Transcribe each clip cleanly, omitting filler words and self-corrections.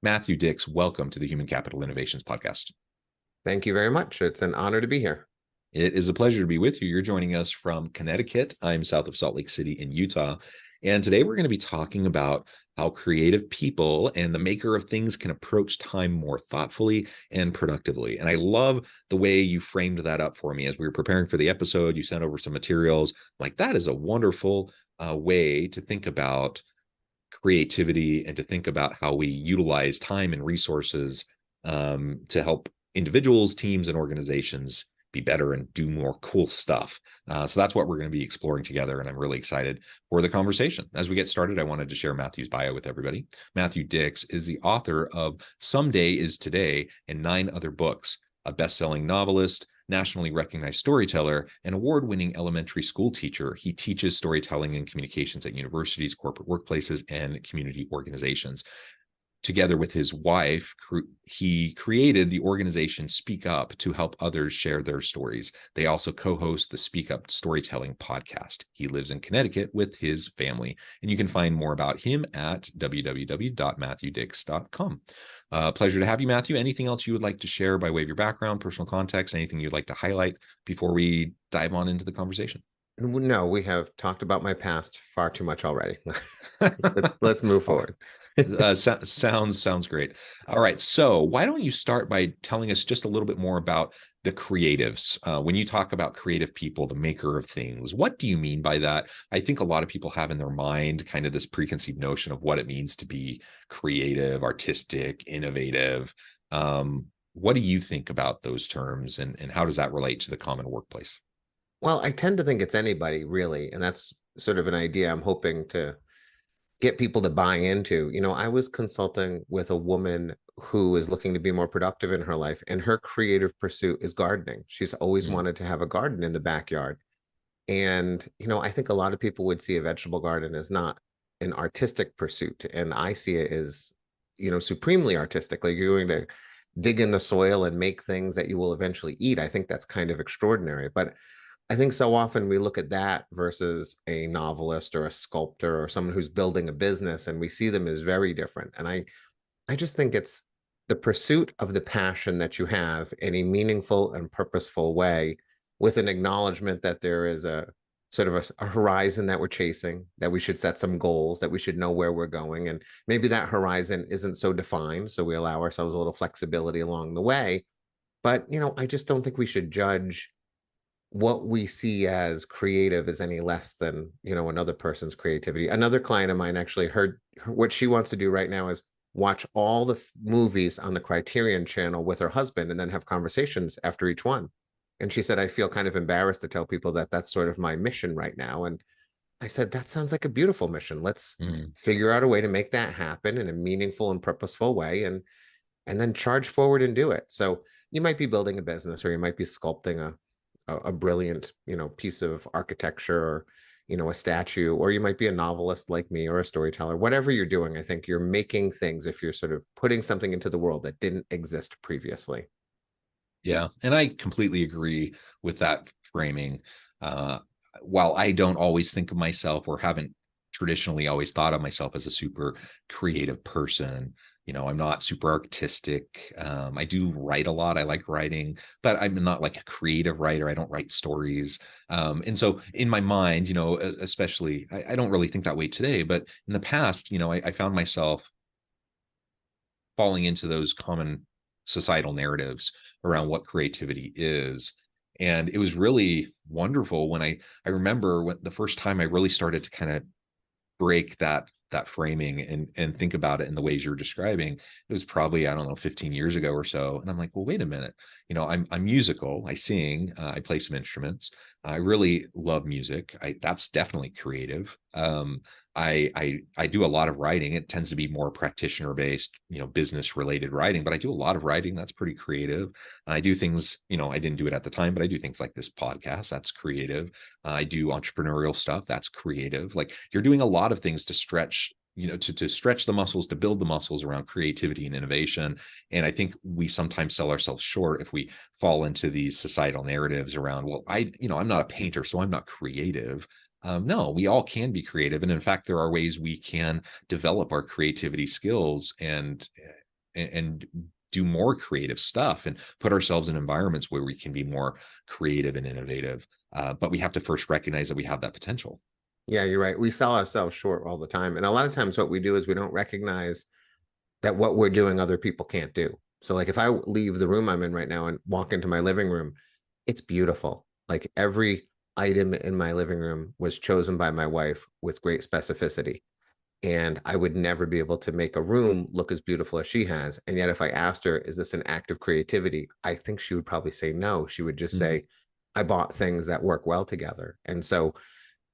Matthew Dix, welcome to the Human Capital Innovations Podcast. Thank you very much. It's an honor to be here. It is a pleasure to be with you. You're joining us from Connecticut. I'm south of Salt Lake City in Utah. And today we're going to be talking about how creative people and the maker of things can approach time more thoughtfully and productively. And I love the way you framed that up for me as we were preparing for the episode. You sent over some materials. Like, that is a wonderful way to think about creativity and to think about how we utilize time and resources to help individuals, teams, and organizations be better and do more cool stuff. So that's what we're going to be exploring together, and I'm really excited for the conversation. As we get started, I wanted to share Matthew's bio with everybody. Matthew Dix is the author of Someday is Today and 9 other books, a best-selling novelist, nationally recognized storyteller, and award-winning elementary school teacher. He teaches storytelling and communications at universities, corporate workplaces, and community organizations. Together with his wife, he created the organization Speak Up to help others share their stories. They also co-host the Speak Up Storytelling podcast. He lives in Connecticut with his family, and you can find more about him at www.matthewdix.com. Pleasure to have you, Matthew. Anything else you would like to share by way of your background, personal context, anything you'd like to highlight before we dive on into the conversation? No, we have talked about my past far too much already. Let's move forward. Sounds great. All right. So why don't you start by telling us just a little bit more about the creatives? When you talk about creative people, the maker of things, what do you mean by that? I think a lot of people have in their mind kind of this preconceived notion of what it means to be creative, artistic, innovative. What do you think about those terms, and how does that relate to the common workplace? Well, I tend to think it's anybody, really. And that's sort of an idea I'm hoping to get people to buy into. I was consulting with a woman who is looking to be more productive in her life, and her creative pursuit is gardening. She's always wanted to have a garden in the backyard. And, I think a lot of people would see a vegetable garden as not an artistic pursuit. And I see it as, supremely artistic. Like, you're going to dig in the soil and make things that you will eventually eat. I think that's kind of extraordinary. But I think so often we look at that versus a novelist or a sculptor or someone who's building a business, and we see them as very different. And I just think it's the pursuit of the passion that you have in a meaningful and purposeful way, with an acknowledgement that there is a sort of a horizon that we're chasing, that we should set some goals, that we should know where we're going. And maybe that horizon isn't so defined, so we allow ourselves a little flexibility along the way. But, I just don't think we should judge what we see as creative as any less than, another person's creativity. Another client of mine actually heard what she wants to do right now is watch all the movies on the Criterion channel with her husband and then have conversations after each one. And she said, I feel kind of embarrassed to tell people that that's sort of my mission right now. And I said, that sounds like a beautiful mission. Let's figure out a way to make that happen in a meaningful and purposeful way, and then charge forward and do it. So you might be building a business, or you might be sculpting a brilliant, piece of architecture, or, a statue, or you might be a novelist like me, or a storyteller. Whatever you're doing, I think you're making things if you're sort of putting something into the world that didn't exist previously. Yeah, and I completely agree with that framing. While I don't always think of myself, or haven't traditionally always thought of myself as a super creative person, I'm not super artistic. I do write a lot. I like writing, but I'm not like a creative writer. I don't write stories. And so in my mind, especially, I don't really think that way today, but in the past, I found myself falling into those common societal narratives around what creativity is. And it was really wonderful when I remember when the first time I really started to kind of break that framing and think about it in the ways you're describing. It was probably, I don't know, 15 years ago or so. And I'm like, well, wait a minute. I'm musical. I sing, I play some instruments. I really love music. That's definitely creative. I do a lot of writing. It tends to be more practitioner based, business related writing, but I do a lot of writing. That's pretty creative. I do things, I didn't do it at the time, but I do things like this podcast. That's creative. I do entrepreneurial stuff. That's creative. Like, you're doing a lot of things to stretch, to stretch the muscles, to build the muscles around creativity and innovation. And I think we sometimes sell ourselves short if we fall into these societal narratives around, well, I'm not a painter, so I'm not creative. No, we all can be creative. And in fact, there are ways we can develop our creativity skills. And and do more creative stuff and put ourselves in environments where we can be more creative and innovative. But we have to first recognize that we have that potential. Yeah, you're right. We sell ourselves short all the time. And a lot of times what we do is we don't recognize that what we're doing, other people can't do. So like if I leave the room I'm in right now and walk into my living room, it's beautiful. Like every item in my living room was chosen by my wife with great specificity. And I would never be able to make a room look as beautiful as she has. And yet if I asked her, is this an act of creativity? I think she would probably say no. She would just say, I bought things that work well together. And so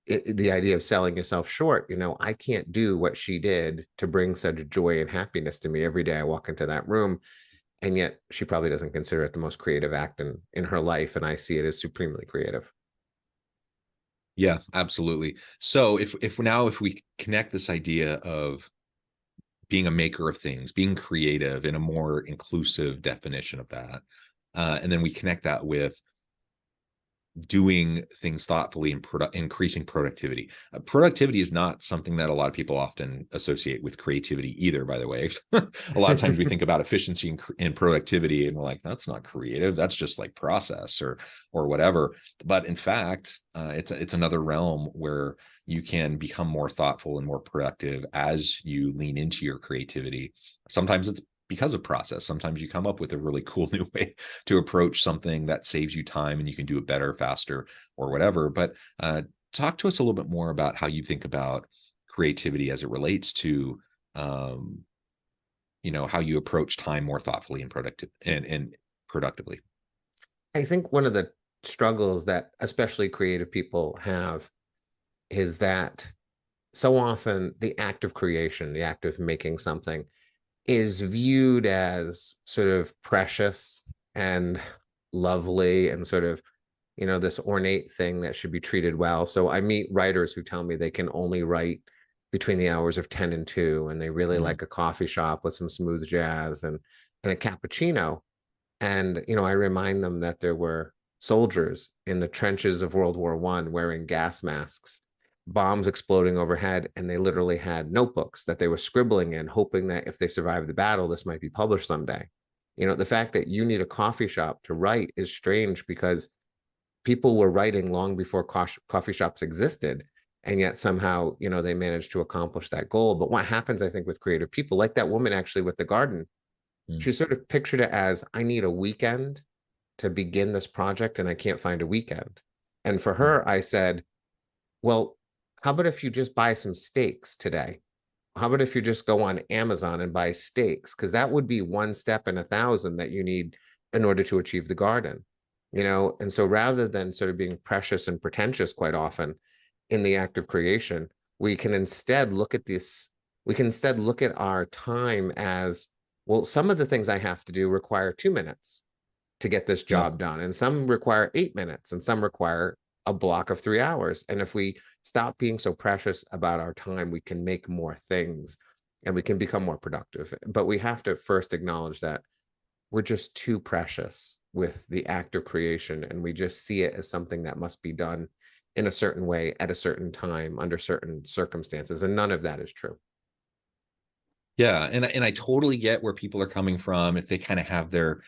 the idea of selling yourself short, I can't do what she did to bring such joy and happiness to me every day I walk into that room. And yet she probably doesn't consider it the most creative act in her life. And I see it as supremely creative. Yeah, absolutely. So if we connect this idea of being a maker of things, being creative in a more inclusive definition of that, and then we connect that with doing things thoughtfully and increasing productivity. Productivity is not something that a lot of people often associate with creativity either, by the way. A lot of times we think about efficiency and productivity and we're like, that's not creative. That's just like process or whatever. But in fact, it's another realm where you can become more thoughtful and more productive as you lean into your creativity. Sometimes it's because of process. Sometimes you come up with a really cool new way to approach something that saves you time and you can do it better, faster, or whatever. But talk to us a little bit more about how you think about creativity as it relates to, how you approach time more thoughtfully and productively. I think one of the struggles that especially creative people have is that so often the act of creation, the act of making something, is viewed as sort of precious and lovely and sort of, this ornate thing that should be treated well. So I meet writers who tell me they can only write between the hours of 10 and 2, and they really like a coffee shop with some smooth jazz and a cappuccino. And, I remind them that there were soldiers in the trenches of World War I wearing gas masks, bombs exploding overhead, and they literally had notebooks that they were scribbling in, hoping that if they survived the battle, this might be published someday. The fact that you need a coffee shop to write is strange because people were writing long before coffee shops existed. And yet somehow, they managed to accomplish that goal. But what happens, I think, with creative people, like that woman actually with the garden, she sort of pictured it as, I need a weekend to begin this project and I can't find a weekend. And for her, I said, well, how about if you just buy some steaks today? How about if you just go on Amazon and buy steaks? Because that would be one step in 1,000 that you need in order to achieve the garden, And so rather than sort of being precious and pretentious quite often in the act of creation, we can instead look at this. We can instead look at our time as, well, some of the things I have to do require 2 minutes to get this job done. And some require 8 minutes and some require a block of 3 hours. And if we stop being so precious about our time, we can make more things and we can become more productive. But we have to first acknowledge that we're just too precious with the act of creation. And we just see it as something that must be done in a certain way at a certain time under certain circumstances. And none of that is true. Yeah. And I totally get where people are coming from if they kind of have their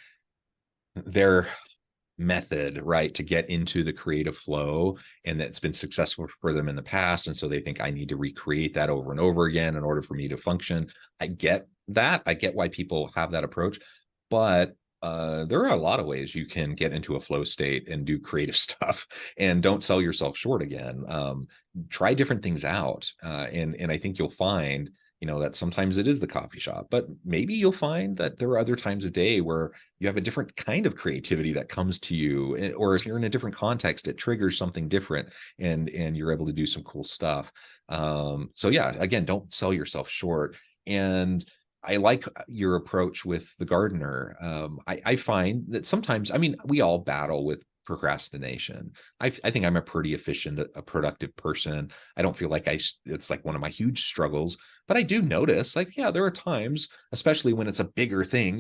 method, right, to get into the creative flow, and that's been successful for them in the past. And so they think I need to recreate that over and over again in order for me to function. I get that. I get why people have that approach, but there are a lot of ways you can get into a flow state and do creative stuff, and don't sell yourself short again. Try different things out. And I think you'll find, that sometimes it is the coffee shop, but maybe you'll find that there are other times of day where you have a different kind of creativity that comes to you, or if you're in a different context, it triggers something different, and you're able to do some cool stuff. So yeah, again, don't sell yourself short. And I like your approach with the gardener. I find that sometimes, we all battle with procrastination. I think I'm a pretty efficient, a productive person. I don't feel like it's like one of my huge struggles, but I do notice, like, yeah, there are times, especially when it's a bigger thing,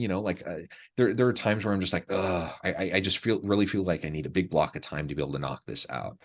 there are times where I'm just like, I just really feel like I need a big block of time to be able to knock this out.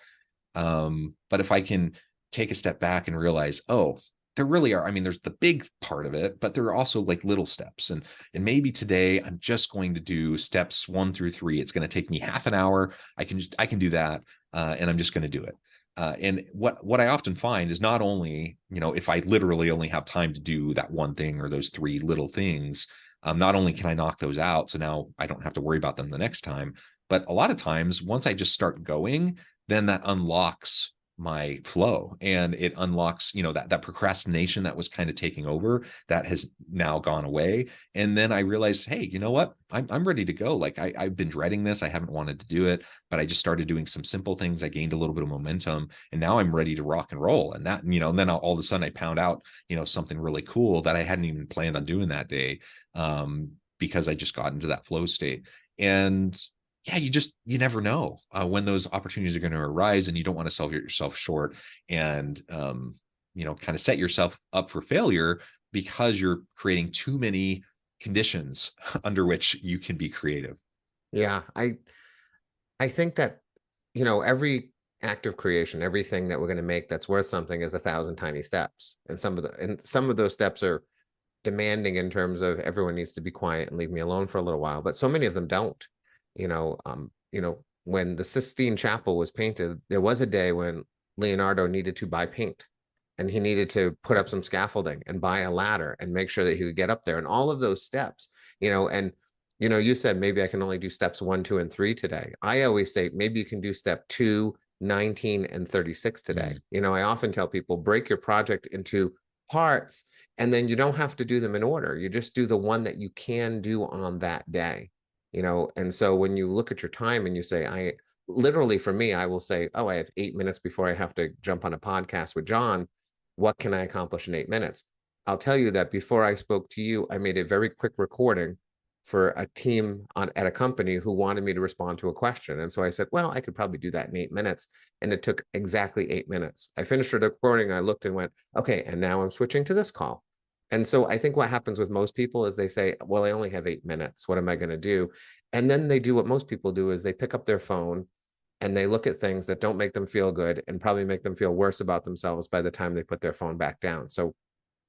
But if I can take a step back and realize, oh, there really are. I mean, there's the big part of it, but there are also like little steps. And maybe today I'm just going to do steps 1 through 3. It's going to take me half an hour. I can do that, and I'm just going to do it. And what I often find is not only, if I literally only have time to do that one thing or those 3 little things, not only can I knock those out, so now I don't have to worry about them the next time, but a lot of times once I just start going, then that unlocks my flow, and it unlocks, that procrastination that was kind of taking over, that has now gone away. And then I realized, hey, you know what, I'm ready to go. Like I've been dreading this, I haven't wanted to do it, but I just started doing some simple things. I gained a little bit of momentum, and now I'm ready to rock and roll. And that, and then all of a sudden I pound out, something really cool that I hadn't even planned on doing that day, because I just got into that flow state. And yeah, you never know when those opportunities are going to arise, and you don't want to sell yourself short and, kind of set yourself up for failure because you're creating too many conditions under which you can be creative. Yeah, I think that, every act of creation, everything that we're going to make that's worth something is 1,000 tiny steps. And some of those steps are demanding in terms of everyone needs to be quiet and leave me alone for a little while, but so many of them don't. When the Sistine Chapel was painted, there was a day when Leonardo needed to buy paint, and he needed to put up some scaffolding and buy a ladder and make sure that he could get up there, and all of those steps, and you said maybe I can only do steps 1, 2, and 3 today. I always say maybe you can do step 2, 19, and 36 today. I often tell people, break your project into parts, and then you don't have to do them in order. You just do the one that you can do on that day. And so when you look at your time and you say, literally for me, I will say, oh, I have 8 minutes before I have to jump on a podcast with John. What can I accomplish in 8 minutes? I'll tell you that before I spoke to you, I made a very quick recording for a team at a company who wanted me to respond to a question. And so I said, well, I could probably do that in 8 minutes. And it took exactly 8 minutes. I finished the recording. I looked and went, okay, and now I'm switching to this call. And so I think what happens with most people is they say, well, I only have 8 minutes. What am I going to do? And then they do what most people do, is they pick up their phone and they look at things that don't make them feel good and probably make them feel worse about themselves by the time they put their phone back down. So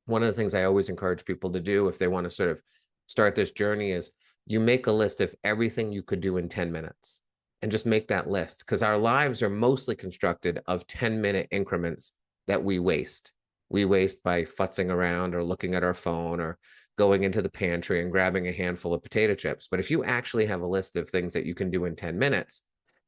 one of the things I always encourage people to do if they want to sort of start this journey is you make a list of everything you could do in 10 minutes and just make that list, because our lives are mostly constructed of 10-minute increments that we waste. We waste by futzing around or looking at our phone or going into the pantry and grabbing a handful of potato chips. But if you actually have a list of things that you can do in 10 minutes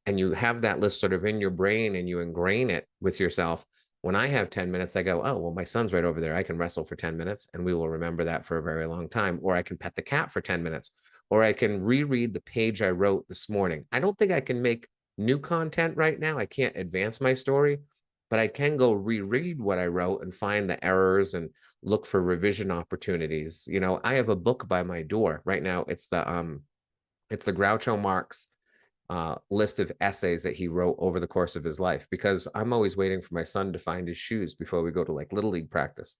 and you have that list sort of in your brain and you ingrain it with yourself, when I have 10 minutes, I go, oh, well, my son's right over there. I can wrestle for 10 minutes and we will remember that for a very long time. Or I can pet the cat for 10 minutes, or I can reread the page I wrote this morning. I don't think I can make new content right now. I can't advance my story, but I can go reread what I wrote and find the errors and look for revision opportunities. I have a book by my door right now. It's the Groucho Marx list of essays that he wrote over the course of his life, because I'm always waiting for my son to find his shoes before we go to like Little League practice.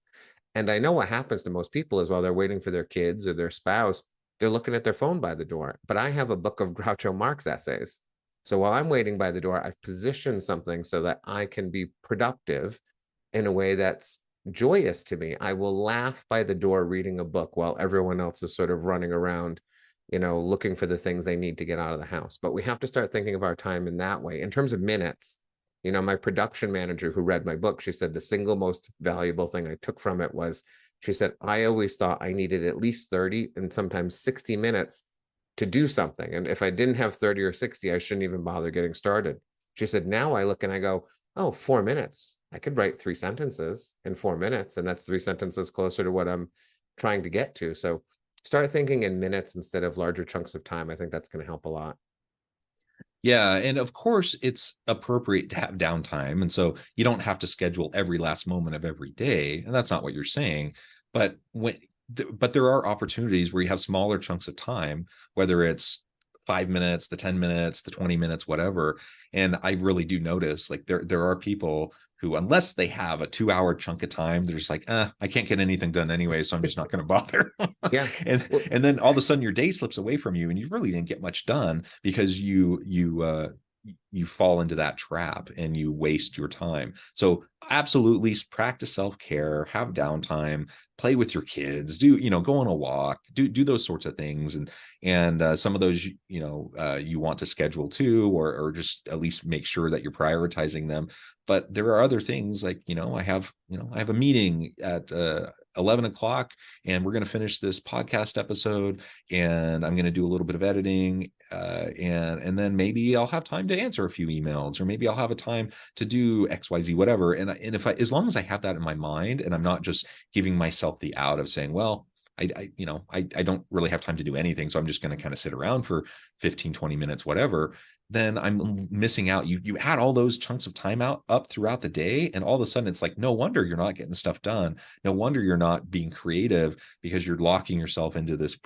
And I know what happens to most people is while they're waiting for their kids or their spouse, they're looking at their phone by the door. But I have a book of Groucho Marx essays. So while I'm waiting by the door, I've positioned something so that I can be productive in a way that's joyous to me. I will laugh by the door reading a book while everyone else is sort of running around, looking for the things they need to get out of the house. But we have to start thinking of our time in that way. In terms of minutes, my production manager who read my book, she said the single most valuable thing I took from it was, she said, I always thought I needed at least 30 and sometimes 60 minutes to do something. And if I didn't have 30 or 60, I shouldn't even bother getting started. She said, now I look and I go, oh, 4 minutes. I could write 3 sentences in 4 minutes. And that's 3 sentences closer to what I'm trying to get to. So start thinking in minutes instead of larger chunks of time. I think that's going to help a lot. Yeah. And of course, it's appropriate to have downtime. And so you don't have to schedule every last moment of every day. And that's not what you're saying. But there are opportunities where you have smaller chunks of time, whether it's 5 minutes, the 10 minutes, the 20 minutes, whatever. And I really do notice like there are people who, unless they have a 2-hour chunk of time, they're just like, I can't get anything done anyway, so I'm just not going to bother. Yeah. and then all of a sudden your day slips away from you and you really didn't get much done because you fall into that trap and you waste your time. So absolutely practice self-care, have downtime, play with your kids, go on a walk, do those sorts of things. And some of those, you want to schedule too, or just at least make sure that you're prioritizing them. But there are other things like, I have a meeting at 11 o'clock, and we're going to finish this podcast episode, and I'm going to do a little bit of editing, and then maybe I'll have time to answer a few emails, or maybe I'll have a time to do XYZ, whatever. And if as long as I have that in my mind, and I'm not just giving myself the out of saying, well, I don't really have time to do anything, so I'm just going to kind of sit around for 15, 20 minutes, whatever, then I'm missing out. You add all those chunks of time up throughout the day, and all of a sudden it's like, no wonder you're not getting stuff done. No wonder you're not being creative, because you're locking yourself into this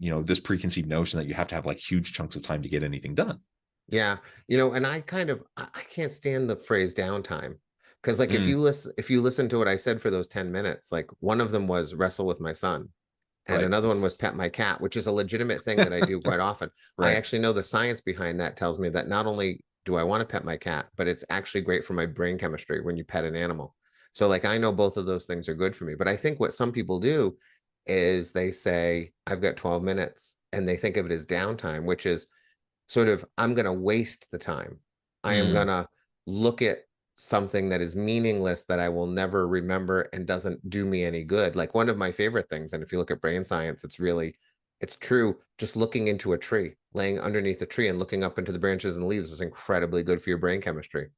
this preconceived notion that you have to have like huge chunks of time to get anything done. Yeah. And I can't stand the phrase downtime. Because like if Mm, you listen to what I said for those 10 minutes, like one of them was wrestle with my son. And right. another one was pet my cat, which is a legitimate thing that I do quite often. I Right. actually know the science behind that tells me that not only do I want to pet my cat, but it's actually great for my brain chemistry when you pet an animal. So like I know both of those things are good for me. But I think what some people do is they say, I've got 12 minutes, and they think of it as downtime, which is sort of, I'm going to waste the time. I am going Mm, to look at something that is meaningless that I will never remember and doesn't do me any good. Like one of my favorite things, and if you look at brain science, it's true. Just looking into a tree, laying underneath a tree and looking up into the branches and the leaves is incredibly good for your brain chemistry.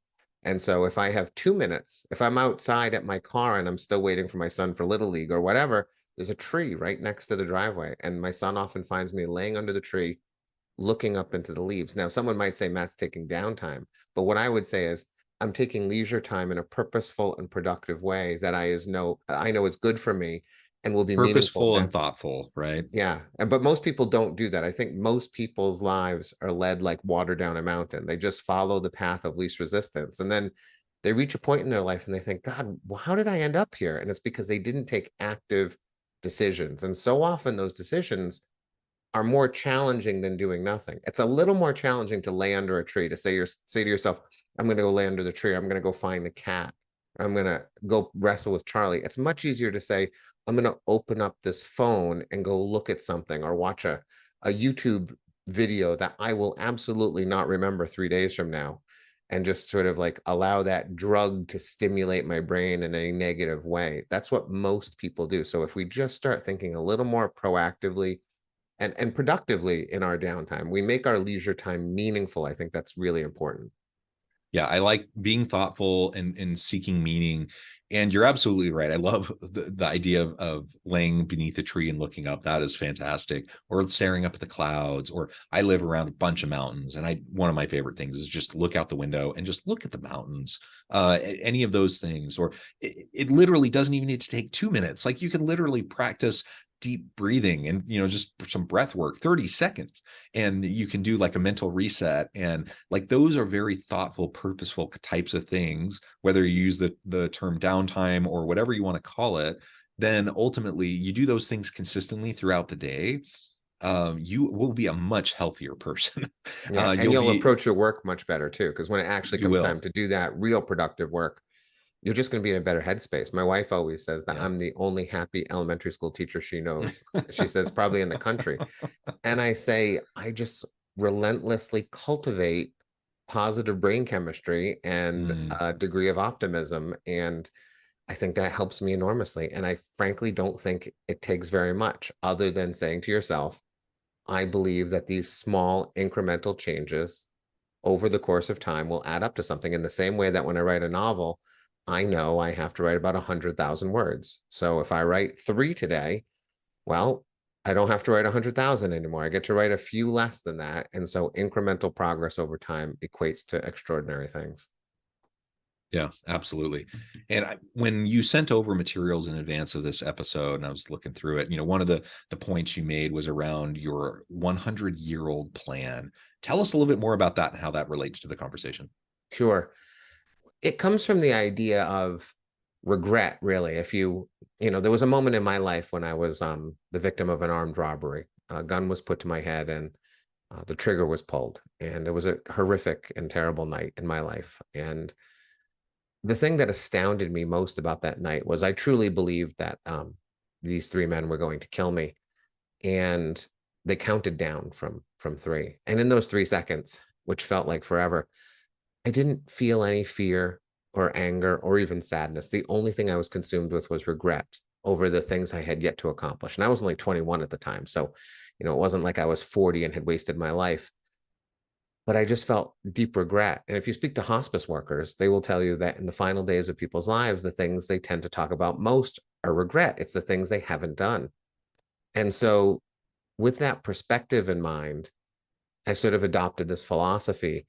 And so if I have 2 minutes, if I'm outside at my car and I'm still waiting for my son for Little League or whatever, there's a tree right next to the driveway. And my son often finds me laying under the tree, looking up into the leaves. Now, someone might say Matt's taking downtime, but what I would say is I'm taking leisure time in a purposeful and productive way that I know is good for me and will be meaningful purposeful and next. thoughtful, right? Yeah. But most people don't do that. I think most people's lives are led like water down a mountain. They just follow the path of least resistance. And then they reach a point in their life and they think, God, how did I end up here? And it's because they didn't take active decisions. And so often those decisions are more challenging than doing nothing. It's a little more challenging to lay under a tree, to say to yourself, I'm going to go lay under the tree. I'm going to go find the cat. I'm going to go wrestle with Charlie. It's much easier to say, I'm going to open up this phone and go look at something or watch a YouTube video that I will absolutely not remember 3 days from now, and just sort of like allow that drug to stimulate my brain in a negative way. That's what most people do. So if we just start thinking a little more proactively and productively in our downtime, we make our leisure time meaningful. I think that's really important. Yeah, I like being thoughtful and seeking meaning. And you're absolutely right. I love the idea of laying beneath a tree and looking up. That is fantastic. Or staring up at the clouds. Or I live around a bunch of mountains, and one of my favorite things is just look out the window and just look at the mountains. Any of those things. Or it literally doesn't even need to take 2 minutes. Like you can literally practice deep breathing and just some breath work, 30 seconds, and you can do like a mental reset. And like those are very thoughtful, purposeful types of things, whether you use the term downtime or whatever you want to call it. Then ultimately you do those things consistently throughout the day, you will be a much healthier person. Yeah. And You'll you'll be approach your work much better too, because when it actually you comes time will. to do that real productive work, you're just going to be in a better headspace. My wife always says that Yeah. I'm the only happy elementary school teacher she knows. She says probably in the country. And I say, I just relentlessly cultivate positive brain chemistry and Mm, a degree of optimism. And I think that helps me enormously. And I frankly don't think it takes very much other than saying to yourself, I believe that these small incremental changes over the course of time will add up to something, in the same way that when I write a novel, I know I have to write about 100,000 words. So if I write 3 today, well, I don't have to write 100,000 anymore. I get to write a few less than that. And so incremental progress over time equates to extraordinary things. yeah, absolutely. And when you sent over materials in advance of this episode, and I was looking through it, one of the points you made was around your 100-year-old plan. Tell us a little bit more about that and how that relates to the conversation. Sure. It comes from the idea of regret, really. There was a moment in my life when I was the victim of an armed robbery. A gun was put to my head and the trigger was pulled. And it was a horrific and terrible night in my life. And the thing that astounded me most about that night was I truly believed that these three men were going to kill me. And they counted down from three. And in those 3 seconds, which felt like forever, I didn't feel any fear or anger or even sadness. The only thing I was consumed with was regret over the things I had yet to accomplish. And I was only 21 at the time. So, it wasn't like I was 40 and had wasted my life, but I just felt deep regret. And if you speak to hospice workers, they will tell you that in the final days of people's lives, the things they tend to talk about most are regret. It's the things they haven't done. And so with that perspective in mind, I sort of adopted this philosophy.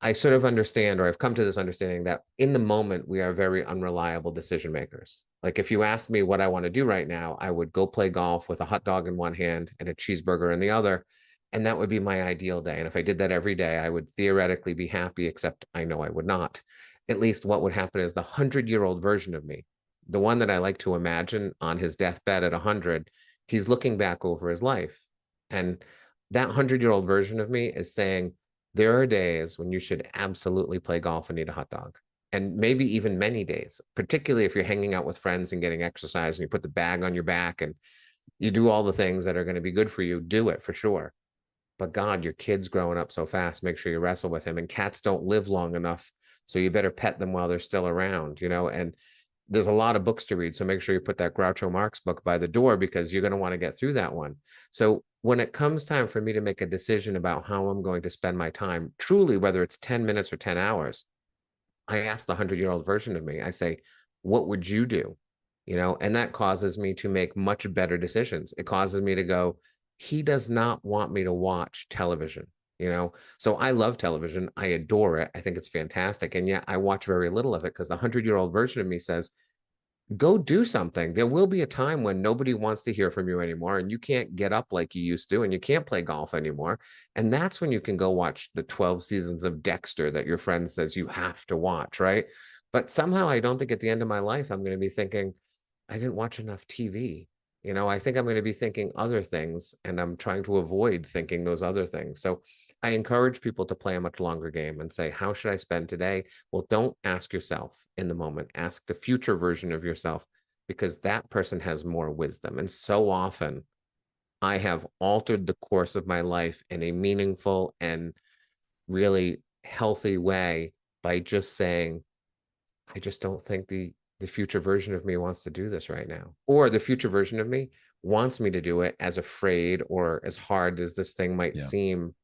I sort of understand, or I've come to this understanding that in the moment, we are very unreliable decision makers. Like if you ask me what I want to do right now, I would go play golf with a hot dog in one hand and a cheeseburger in the other. And that would be my ideal day. And if I did that every day, I would theoretically be happy, except I know I would not. At least what would happen is the 100-year-old version of me, the one that I like to imagine on his deathbed at 100, he's looking back over his life. And that 100-year-old version of me is saying, there are days when you should absolutely play golf and eat a hot dog. And maybe even many days, particularly if you're hanging out with friends and getting exercise and you put the bag on your back and you do all the things that are going to be good for you, do it for sure. But God, your kid's growing up so fast. Make sure you wrestle with him. And cats don't live long enough. So you better pet them while they're still around, and there's a lot of books to read. So make sure you put that Groucho Marx book by the door because you're going to want to get through that one. So when it comes time for me to make a decision about how I'm going to spend my time, truly, whether it's 10 minutes or 10 hours, I ask the 100-year-old version of me, I say, what would you do? And that causes me to make much better decisions. It causes me to go, he does not want me to watch television. So I love television. I adore it. I think it's fantastic. And yet I watch very little of it because the 100-year-old version of me says, go do something. There will be a time when nobody wants to hear from you anymore and you can't get up like you used to and you can't play golf anymore. And that's when you can go watch the 12 seasons of Dexter that your friend says you have to watch, right? But somehow I don't think at the end of my life, I'm going to be thinking, I didn't watch enough TV. I think I'm going to be thinking other things and I'm trying to avoid thinking those other things. So I encourage people to play a much longer game and say, how should I spend today? Well, don't ask yourself in the moment. Ask the future version of yourself because that person has more wisdom. And so often I have altered the course of my life in a meaningful and really healthy way by just saying, I just don't think the future version of me wants to do this right now. Or the future version of me wants me to do it as afraid or as hard as this thing might seem.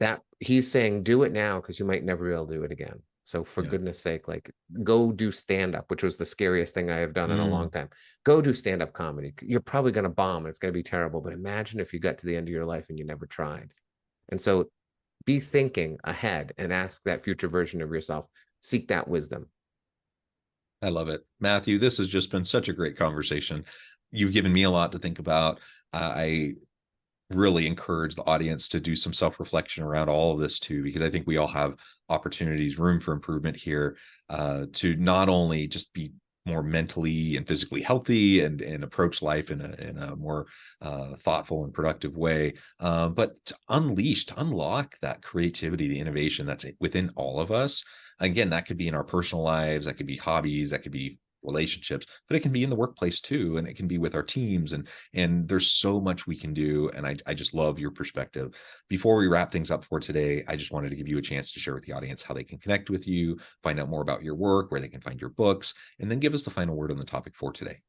That he's saying, do it now because you might never be able to do it again. So for goodness sake, like go do stand-up, which was the scariest thing I have done in a long time. Go do stand-up comedy. You're probably going to bomb and it's going to be terrible. But imagine if you got to the end of your life and you never tried. And so be thinking ahead and ask that future version of yourself, seek that wisdom. I love it. Matthew, this has just been such a great conversation. You've given me a lot to think about. I really encourage the audience to do some self-reflection around all of this too, because I think we all have opportunities, room for improvement here, to not only just be more mentally and physically healthy and approach life in a more thoughtful and productive way, but to unlock that creativity, the innovation that's within all of us. Again, that could be in our personal lives, that could be hobbies, that could be relationships, but it can be in the workplace too, and it can be with our teams, and there's so much we can do. And I just love your perspective. Before we wrap things up for today, I just wanted to give you a chance to share with the audience how they can connect with you, find out more about your work, where they can find your books, and then give us the final word on the topic for today.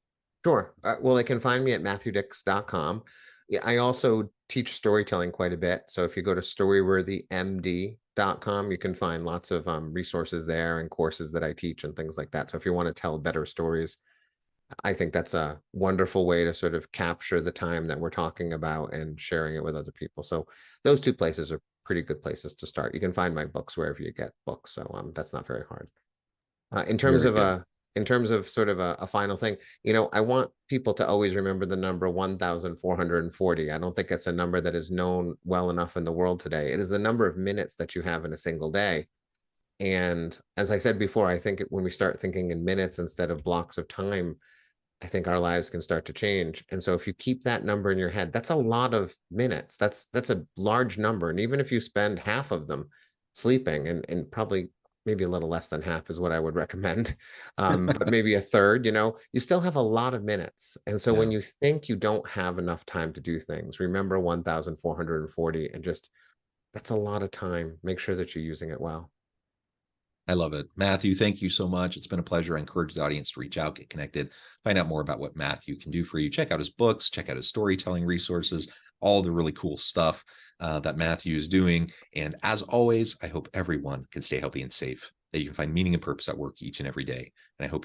Sure. Well, they can find me at matthewdix.com. Yeah, I also teach storytelling quite a bit. So if you go to storywordymd.com, you can find lots of resources there and courses that I teach and things like that. So if you want to tell better stories, I think that's a wonderful way to sort of capture the time that we're talking about and sharing it with other people. So those two places are pretty good places to start. You can find my books wherever you get books. So that's not very hard. In terms of sort of a final thing, I want people to always remember the number 1,440. I don't think it's a number that is known well enough in the world today. It is the number of minutes that you have in a single day. And as I said before, I think when we start thinking in minutes instead of blocks of time, I think our lives can start to change. And so if you keep that number in your head, that's a lot of minutes. That's a large number. And even if you spend half of them sleeping and probably maybe a little less than half is what I would recommend. But maybe a third, you still have a lot of minutes. And so when Yeah, you think you don't have enough time to do things, remember 1,440 and just, that's a lot of time. Make sure that you're using it well. I love it. Matthew, thank you so much. It's been a pleasure. I encourage the audience to reach out, get connected, find out more about what Matthew can do for you. Check out his books, check out his storytelling resources, all the really cool stuff that Matthew is doing. And as always, I hope everyone can stay healthy and safe, that you can find meaning and purpose at work each and every day. And I hope you all